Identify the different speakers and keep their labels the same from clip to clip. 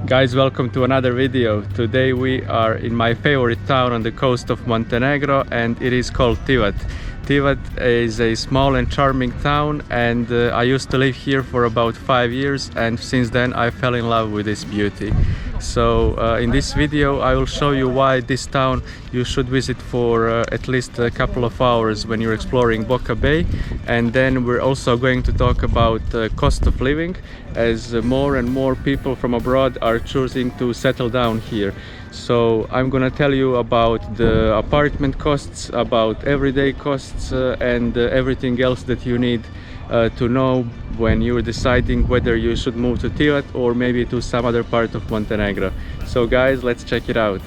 Speaker 1: Guys, welcome to another video. Today we are in my favorite town on the coast of Montenegro, and it is called Tivat. Tivat is a small and charming town, and I used to live here for about 5 years, and since then I fell in love with this beauty. So in this video I will show you why this town you should visit for at least a couple of hours when you're exploring Boka Bay, and then we're also going to talk about cost of living, as more and more people from abroad are choosing to settle down here. So I'm gonna tell you about the apartment costs, about everyday costs, and everything else that you need to know when you're deciding whether you should move to Tivat or maybe to some other part of Montenegro. So guys, let's check it out.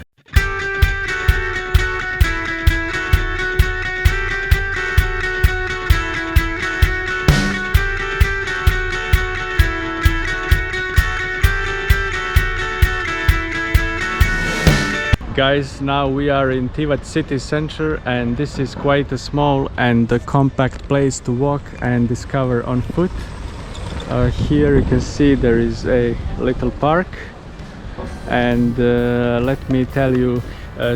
Speaker 1: Guys, now we are in Tivat city center, and this is quite a small and a compact place to walk and discover on foot. Here you can see there is a little park, and let me tell you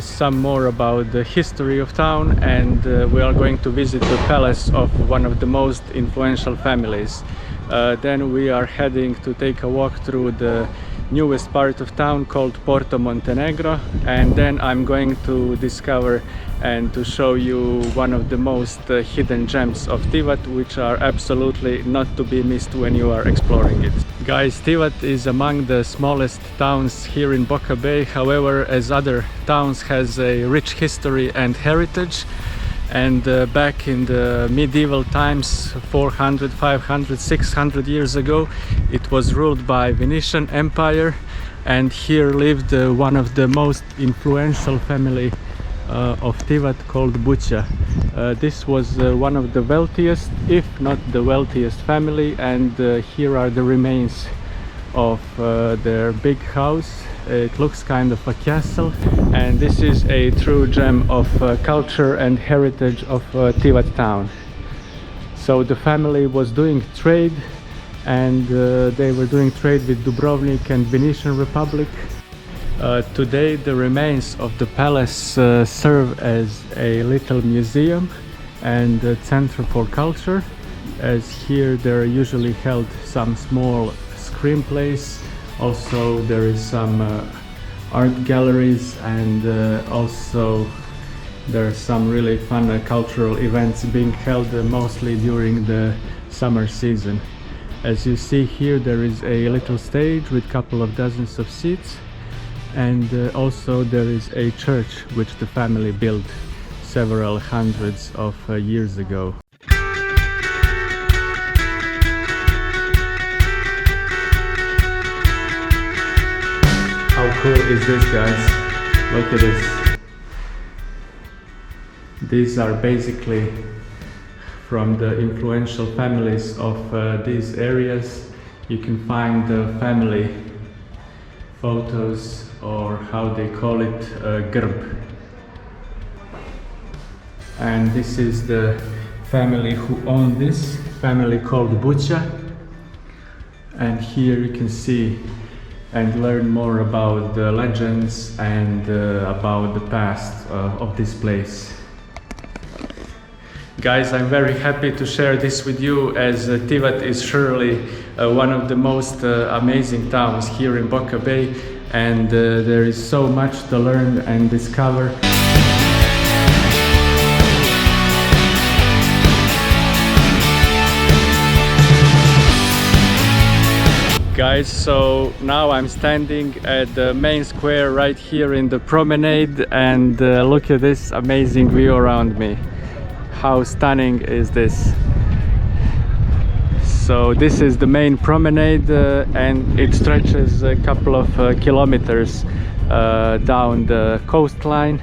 Speaker 1: some more about the history of town, and we are going to visit the palace of one of the most influential families. Then we are heading to take a walk through the newest part of town called Porto Montenegro, and then I'm going to discover and to show you one of the most hidden gems of Tivat, which are absolutely not to be missed when you are exploring it. Guys, Tivat is among the smallest towns here in Boka Bay. However, as other towns, has a rich history and heritage. And back in the medieval times, 400, 500, 600 years ago, it was ruled by Venetian Empire, and here lived one of the most influential family of Tivat called Buća. This was one of the wealthiest, if not the wealthiest family, and here are the remains of their big house. It looks kind of a castle, and this is a true gem of culture and heritage of Tivat town. So the family was doing trade, and they were doing trade with Dubrovnik and Venetian Republic. Today the remains of the palace serve as a little museum and a center for culture, as here there are usually held some small screenplays. Also there is some art galleries, and also there are some really fun cultural events being held mostly during the summer season. As you see here, there is a little stage with a couple of dozens of seats, and also there is a church which the family built several hundreds of years ago. How cool is this, guys? Look at this. These are basically from the influential families of these areas. You can find the family photos, or how they call it, grb. And this is the family who owned this, family called Buća. And here you can see and learn more about the legends and about the past of this place. Guys, I'm very happy to share this with you, as Tivat is surely one of the most amazing towns here in Boka Bay, and there is so much to learn and discover. Guys, so now I'm standing at the main square right here in the promenade, and look at this amazing view around me. How stunning is this? So this is the main promenade, and it stretches a couple of kilometers down the coastline,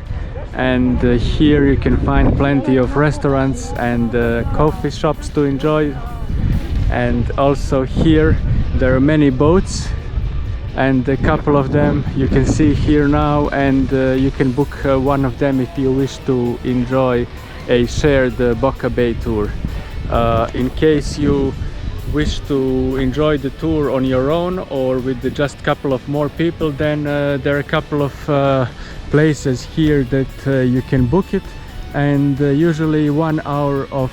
Speaker 1: and here you can find plenty of restaurants and coffee shops to enjoy. And also here there are many boats, and a couple of them you can see here now, and you can book one of them if you wish to enjoy a shared Boka Bay tour. In case you wish to enjoy the tour on your own or with just a couple of more people, then there are a couple of places here that you can book it, and usually 1 hour of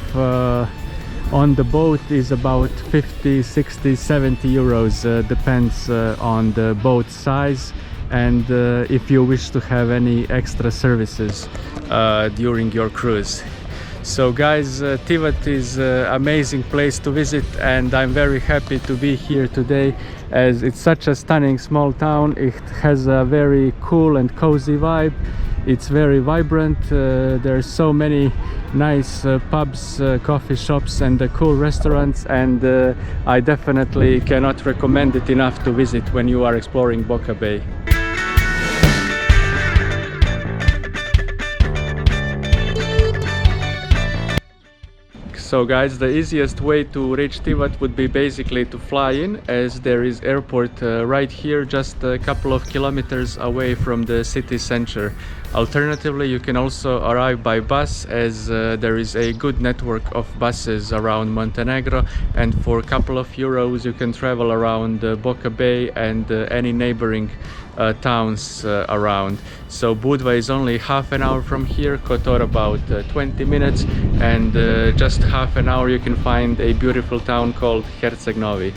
Speaker 1: on the boat is about 50, 60, 70 euros, depends on the boat size and if you wish to have any extra services during your cruise. So guys, Tivat is an amazing place to visit, and I'm very happy to be here today as it's such a stunning small town. It has a very cool and cozy vibe. It's very vibrant. There are so many nice pubs, coffee shops and cool restaurants, and I definitely cannot recommend it enough to visit when you are exploring Boka Bay. So guys, the easiest way to reach Tivat would be basically to fly in, as there is airport right here, just a couple of kilometers away from the city center. Alternatively, you can also arrive by bus, as there is a good network of buses around Montenegro, and for a couple of euros you can travel around Boka Bay and any neighboring towns around. So Budva is only half an hour from here, Kotor about 20 minutes, and just half an hour you can find a beautiful town called Herceg-Novi.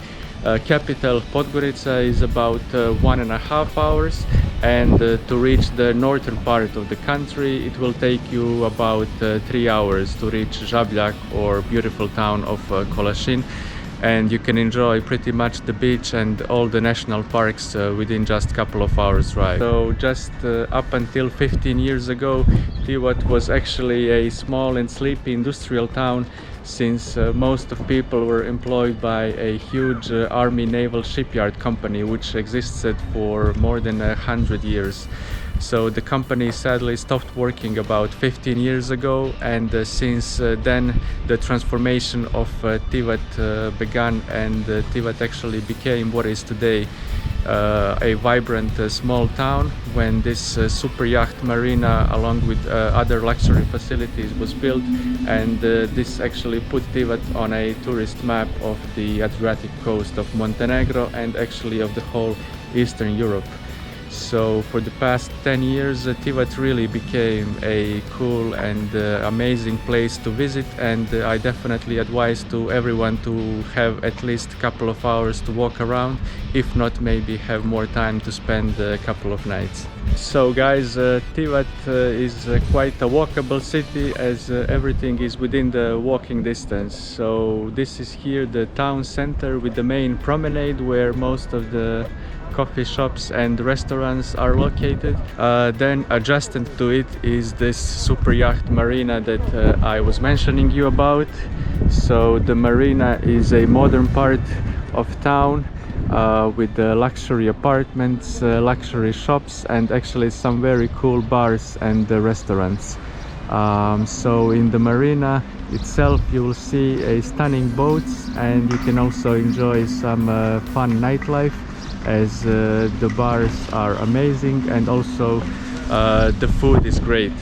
Speaker 1: Capital Podgorica is about 1.5 hours, and to reach the northern part of the country it will take you about 3 hours to reach Žabljak, or beautiful town of Kolašin, and you can enjoy pretty much the beach and all the national parks within just a couple of hours drive. So just up until 15 years ago, Tivat was actually a small and sleepy industrial town, since most of people were employed by a huge army naval shipyard company which existed for more than 100 years. So the company sadly stopped working about 15 years ago, and since then the transformation of Tivat began, and Tivat actually became what is today a vibrant small town, when this super yacht marina along with other luxury facilities was built, and this actually put Tivat on a tourist map of the Adriatic coast of Montenegro and actually of the whole Eastern Europe. So for the past 10 years Tivat really became a cool and amazing place to visit, and I definitely advise to everyone to have at least a couple of hours to walk around, if not maybe have more time to spend a couple of nights. So guys, Tivat is quite a walkable city, as everything is within the walking distance. So this is here the town center with the main promenade where most of the coffee shops and restaurants are located. Then adjacent to it is this super yacht marina that I was mentioning you about. So the marina is a modern part of town with luxury apartments, luxury shops, and actually some very cool bars and restaurants. So in the marina itself you will see a stunning boats, and you can also enjoy some fun nightlife, as the bars are amazing and also the food is great.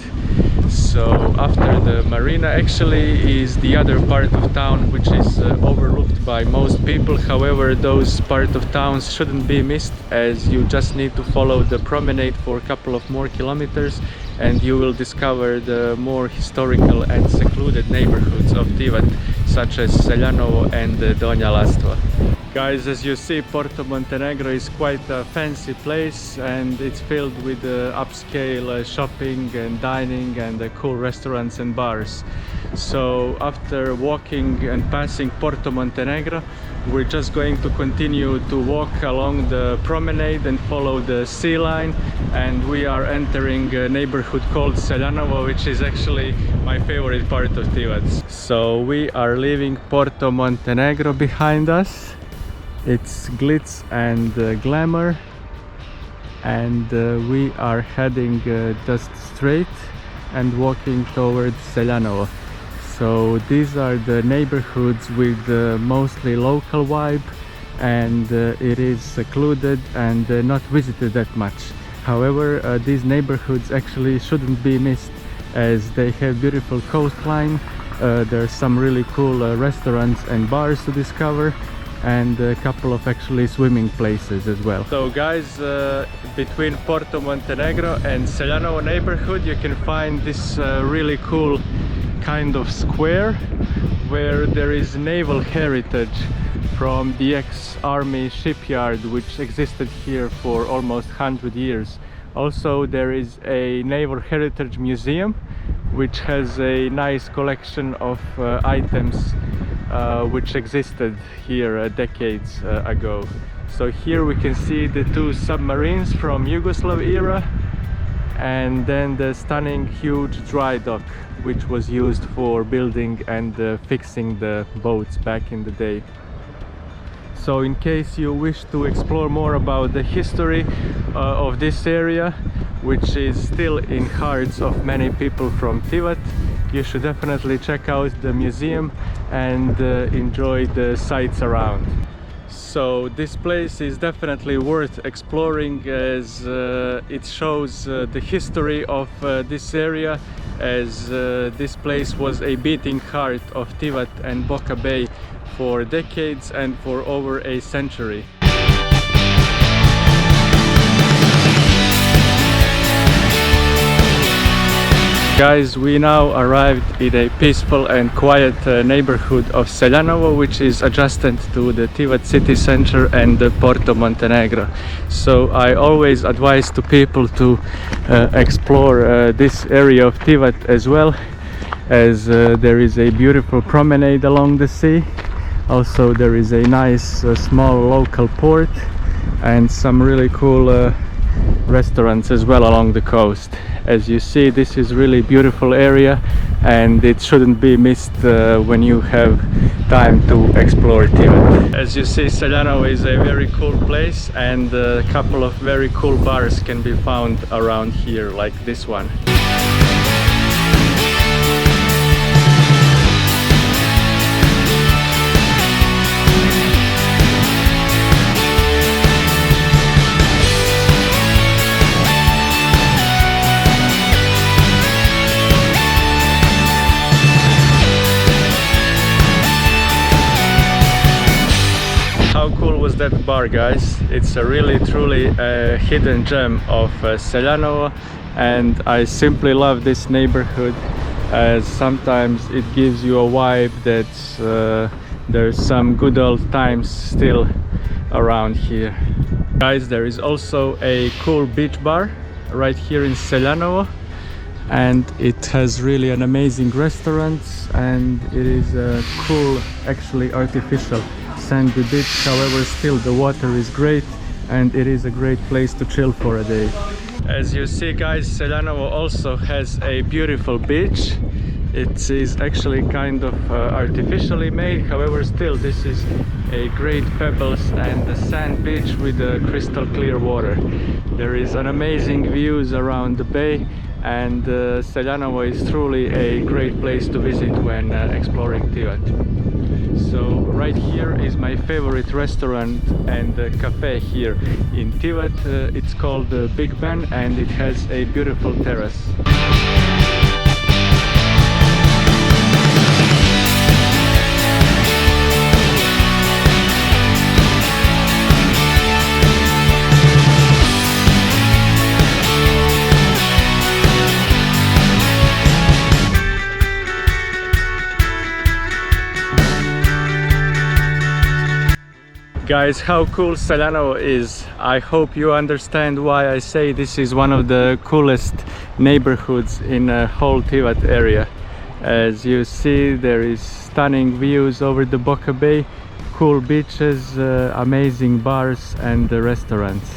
Speaker 1: So after the marina actually is the other part of town which is overlooked by most people. However, those part of towns shouldn't be missed, as you just need to follow the promenade for a couple of more kilometers and you will discover the more historical and secluded neighborhoods of Tivat, such as Seljanovo and Donja Lastva. Guys, as you see, Porto Montenegro is quite a fancy place, and it's filled with upscale shopping and dining and cool restaurants and bars. So after walking and passing Porto Montenegro, we're just going to continue to walk along the promenade and follow the sea line, and we are entering a neighborhood called Seljanovo, which is actually my favorite part of Tivat. So we are leaving Porto Montenegro behind us. It's glitz and glamour, and we are heading just straight and walking towards Seljanovo. So these are the neighborhoods with mostly local vibe, and it is secluded and not visited that much. However, these neighborhoods actually shouldn't be missed, as they have beautiful coastline. There are some really cool restaurants and bars to discover, and a couple of actually swimming places as well. So guys, between Porto Montenegro and Seljanovo neighborhood you can find this really cool kind of square where there is naval heritage from the ex-army shipyard which existed here for almost 100 years. Also there is a naval heritage museum which has a nice collection of items which existed here decades ago. So here we can see the two submarines from Yugoslav era, and then the stunning huge dry dock which was used for building and fixing the boats back in the day. So in case you wish to explore more about the history of this area, which is still in hearts of many people from Tivat, you should definitely check out the museum and enjoy the sights around. So this place is definitely worth exploring, as it shows the history of this area, as this place was a beating heart of Tivat and Boka Bay for decades and for over a century. Guys, we now arrived in a peaceful and quiet neighborhood of Seljanovo, which is adjacent to the Tivat city center and the Porto Montenegro. So I always advise to people to explore this area of Tivat as well, as there is a beautiful promenade along the sea. Also there is a nice small local port and some really cool restaurants as well along the coast. As you see, this is really beautiful area and it shouldn't be missed when you have time to explore Tivat. As you see, Seljanovo is a very cool place, and a couple of very cool bars can be found around here, like this one. How cool was that bar, guys? It's a really truly hidden gem of Seljanovo, and I simply love this neighborhood, as sometimes it gives you a vibe that there's some good old times still around here. Guys, there is also a cool beach bar right here in Seljanovo, and it has really an amazing restaurant, and it is a cool, actually artificial sandy beach. However, still the water is great and it is a great place to chill for a day. As you see, guys, Seljanovo also has a beautiful beach. It is actually kind of artificially made, however still this is a great pebbles and a sand beach with crystal clear water. There is an amazing views around the bay, and Seljanovo is truly a great place to visit when exploring Tivat. So right here is my favorite restaurant and cafe here in Tivat. It's called Big Ben and it has a beautiful terrace. Guys, how cool Seljanovo is. I hope you understand why I say this is one of the coolest neighborhoods in the whole Tivat area. As you see, there is stunning views over the Boka Bay, cool beaches, amazing bars and restaurants.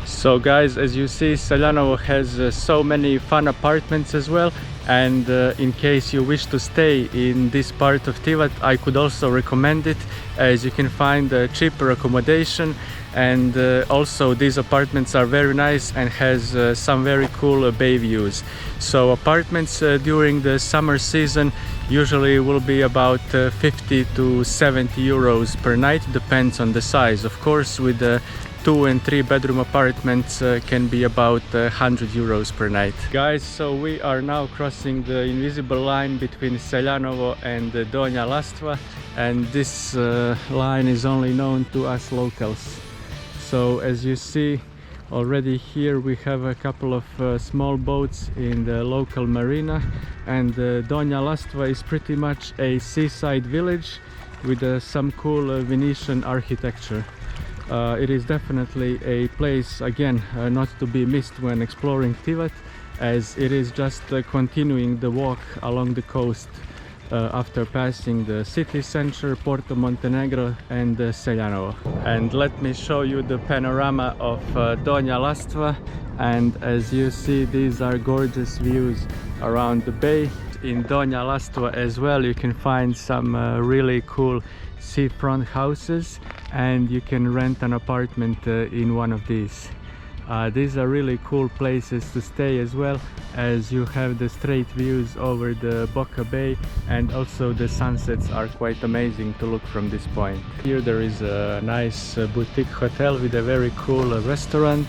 Speaker 1: So guys, as you see, Seljanovo has so many fun apartments as well, and in case you wish to stay in this part of Tivat, I could also recommend it, as you can find cheaper accommodation, and also these apartments are very nice and has some very cool bay views. So apartments during the summer season usually will be about 50 to 70 euros per night, depends on the size. Of course, with the 2 and 3 bedroom apartments can be about 100 euros per night. Guys, so we are now crossing the invisible line between Seljanovo and Donja Lastva, and this line is only known to us locals. So as you see already here, we have a couple of small boats in the local marina, and Donja Lastva is pretty much a seaside village with some cool Venetian architecture. It is definitely a place, again, not to be missed when exploring Tivat, as it is just continuing the walk along the coast after passing the city center, Porto Montenegro and Seljanovo. And let me show you the panorama of Donja Lastva, and as you see, these are gorgeous views around the bay. In Donja Lastva as well you can find some really cool seafront houses, and you can rent an apartment in one of these. These are really cool places to stay as well, as you have the straight views over the Boca Bay, and also the sunsets are quite amazing to look from this point. Here there is a nice boutique hotel with a very cool restaurant.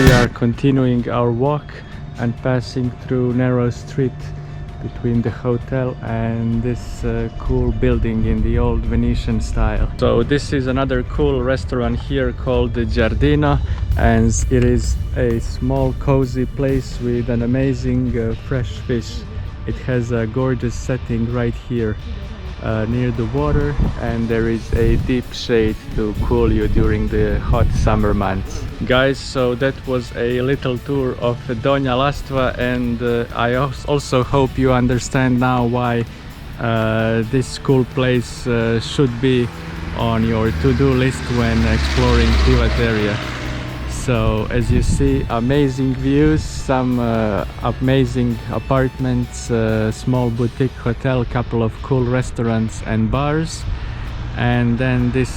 Speaker 1: We are continuing our walk and passing through narrow street between the hotel and this cool building in the old Venetian style. So this is another cool restaurant here called the Giardino, and it is a small cozy place with an amazing fresh fish. It has a gorgeous setting right here near the water, and there is a deep shade to cool you during the hot summer months. Guys, so that was a little tour of Donja Lastva, and I also hope you understand now why this cool place should be on your to-do list when exploring Tivat area. So as you see, amazing views, some amazing apartments, small boutique hotel, couple of cool restaurants and bars, and then this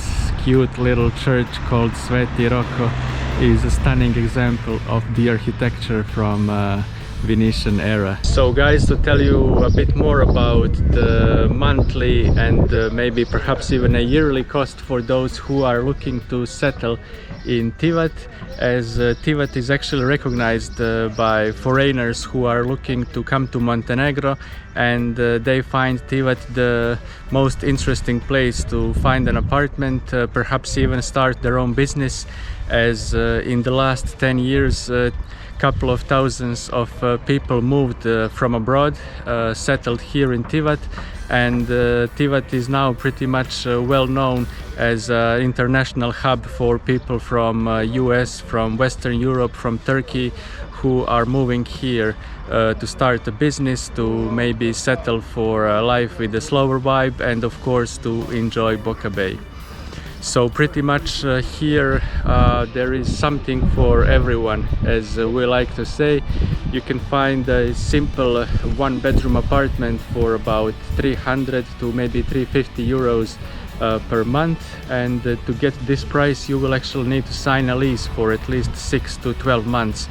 Speaker 1: cute little church called Sveti Roko is a stunning example of the architecture from Venetian era. So guys, to tell you a bit more about the monthly and maybe perhaps even a yearly cost for those who are looking to settle in Tivat, as Tivat is actually recognized by foreigners who are looking to come to Montenegro, and they find Tivat the most interesting place to find an apartment, perhaps even start their own business, as in the last 10 years couple of thousands of people moved from abroad, settled here in Tivat, and Tivat is now pretty much well known as an international hub for people from US, from Western Europe, from Turkey, who are moving here to start a business, to maybe settle for a life with a slower vibe, and of course to enjoy Boca Bay. So pretty much here there is something for everyone, as we like to say. You can find a simple one-bedroom apartment for about 300 to maybe 350 euros per month, and to get this price you will actually need to sign a lease for at least 6 to 12 months.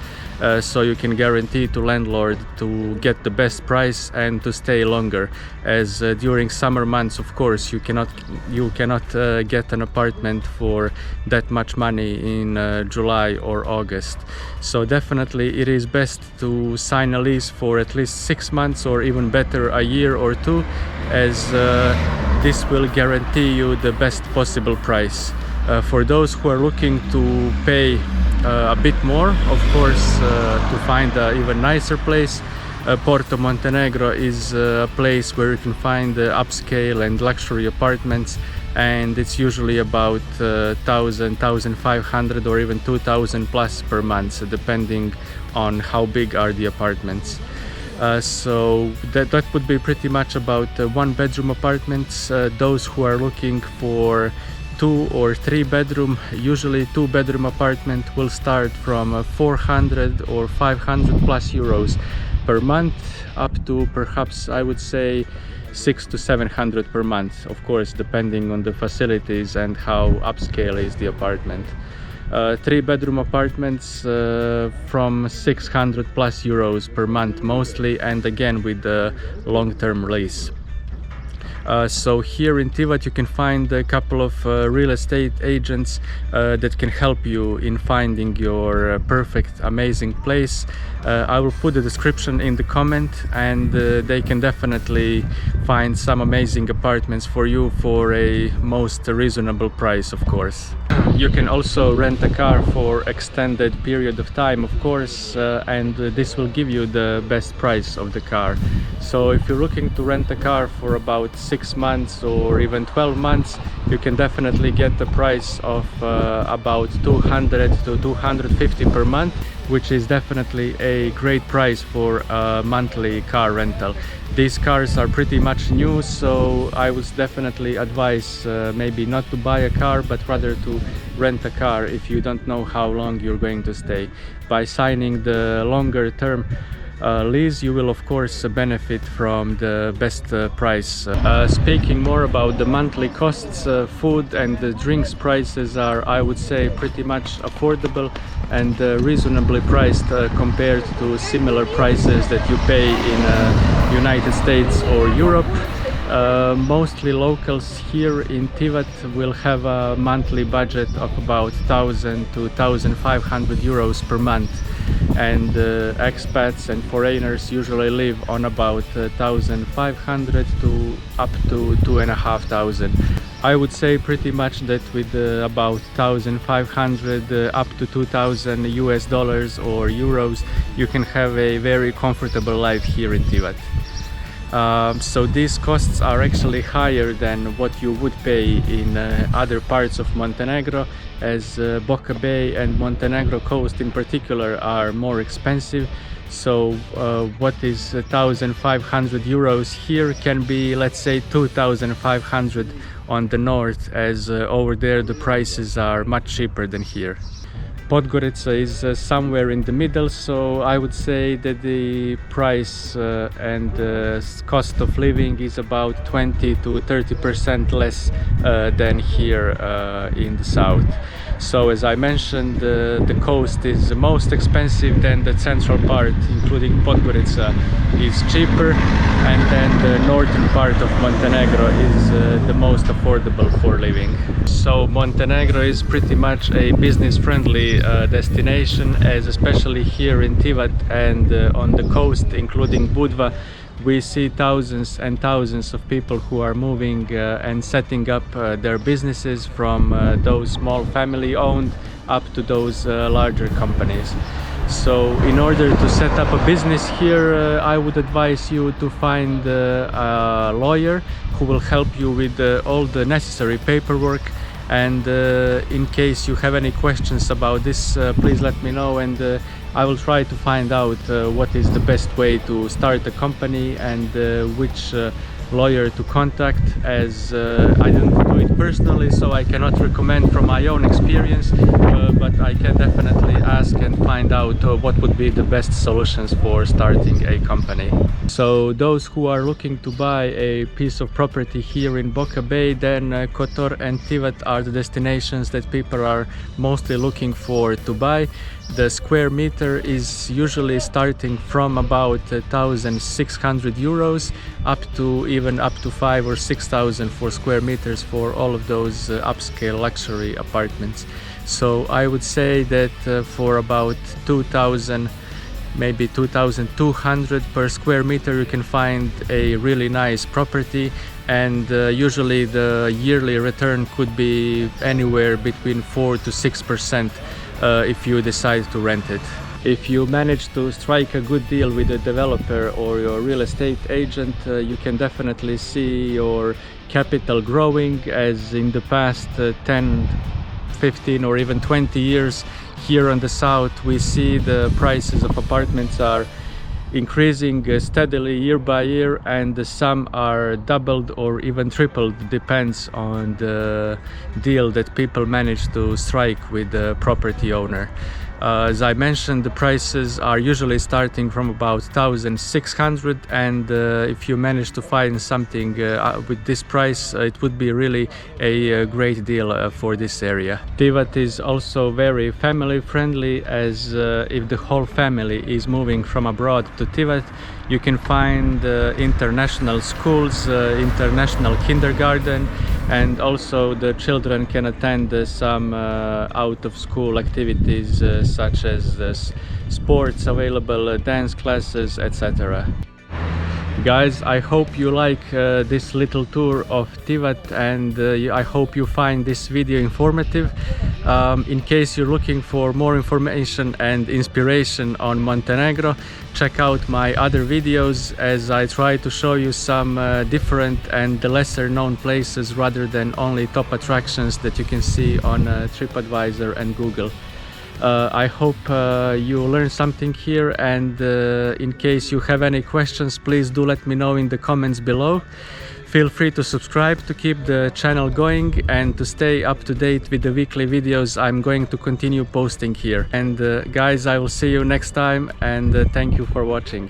Speaker 1: So you can guarantee to landlord to get the best price and to stay longer, as during summer months, of course, you cannot get an apartment for that much money in July or August. So definitely it is best to sign a lease for at least 6 months, or even better, a year or two, as this will guarantee you the best possible price. For those who are looking to pay a bit more, of course, to find an even nicer place, Porto Montenegro is a place where you can find upscale and luxury apartments, and it's usually about 1,000, 1,500 or even 2,000 plus per month, depending on how big are the apartments. So that would be pretty much about one-bedroom apartments. Those who are looking for 2 or 3 bedroom, usually 2-bedroom apartment will start from 400 or 500 plus euros per month, up to perhaps, I would say, 600 to 700 per month, of course depending on the facilities and how upscale is the apartment. 3-bedroom apartments from 600 plus euros per month mostly, and again with the long-term lease. So here in Tivat you can find a couple of real estate agents that can help you in finding your perfect, amazing place. I will put the description in the comment, and they can definitely find some amazing apartments for you for a most reasonable price, of course. You can also rent a car for extended period of time, of course, and this will give you the best price of the car. So if you're looking to rent a car for about 6 months or even 12 months, you can definitely get the price of about 200 to 250 per month, which is definitely a great price for a monthly car rental. These cars are pretty much new, so I would definitely advise maybe not to buy a car, but rather to rent a car if you don't know how long you're going to stay. By signing the longer term lease, you will of course benefit from the best price. Speaking more about the monthly costs, food and the drinks prices are, I would say, pretty much affordable and reasonably priced compared to similar prices that you pay in United States or Europe. Mostly locals here in Tivat will have a monthly budget of about 1,000 to 1,500 euros per month, and expats and foreigners usually live on about 1,500 to up to 2,500. I would say pretty much that with about 1,500 up to 2,000 US dollars or euros, you can have a very comfortable life here in Tivat. So these costs are actually higher than what you would pay in other parts of Montenegro, as Boka Bay and Montenegro coast in particular are more expensive. So what is 1,500 euros here can be, let's say, 2,500 on the north, as over there the prices are much cheaper than here. Podgorica is somewhere in the middle, so I would say that the price and cost of living is about 20 to 30% less than here in the south. So as I mentioned, the coast is the most expensive, then the central part, including Podgorica, is cheaper, and then the northern part of Montenegro is the most affordable for living. So Montenegro is pretty much a business-friendly destination, as especially here in Tivat and on the coast, including Budva, we see thousands and thousands of people who are moving and setting up their businesses, from those small family-owned up to those larger companies. So in order to set up a business here, I would advise you to find a lawyer who will help you with all the necessary paperwork. And in case you have any questions about this, please let me know, and I will try to find out what is the best way to start a company and which lawyer to contact, as I didn't do it personally, so I cannot recommend from my own experience, but I can definitely ask and find out what would be the best solutions for starting a company. So those who are looking to buy a piece of property here in Boka Bay, then Kotor and Tivat are the destinations that people are mostly looking for to buy. The square meter is usually starting from about 1,600 euros up to even up to 5,000 or 6,000 for square meters for all of those upscale luxury apartments. So I would say that for about 2,000, maybe 2,200 per square meter, you can find a really nice property, and usually the yearly return could be anywhere between 4 to 6% if you decide to rent it. If you manage to strike a good deal with a developer or your real estate agent, you can definitely see your capital growing, as in the past 10, 15 or even 20 years here on the south we see the prices of apartments are increasing steadily year by year, and some are doubled or even tripled, depends on the deal that people manage to strike with the property owner. As I mentioned, the prices are usually starting from about 1,600, and if you manage to find something with this price, it would be really a great deal for this area. Tivat is also very family friendly, as if the whole family is moving from abroad to Tivat, you can find international schools, international kindergarten, and also the children can attend some out of school activities such as sports available, dance classes, etc. Guys, I hope you like this little tour of Tivat, and I hope you find this video informative. In case you're looking for more information and inspiration on Montenegro, check out my other videos, as I try to show you some different and lesser known places rather than only top attractions that you can see on TripAdvisor and Google. I hope you learned something here, and in case you have any questions, please do let me know in the comments below. Feel free to subscribe to keep the channel going and to stay up to date with the weekly videos I'm going to continue posting here. And guys, I will see you next time, and thank you for watching.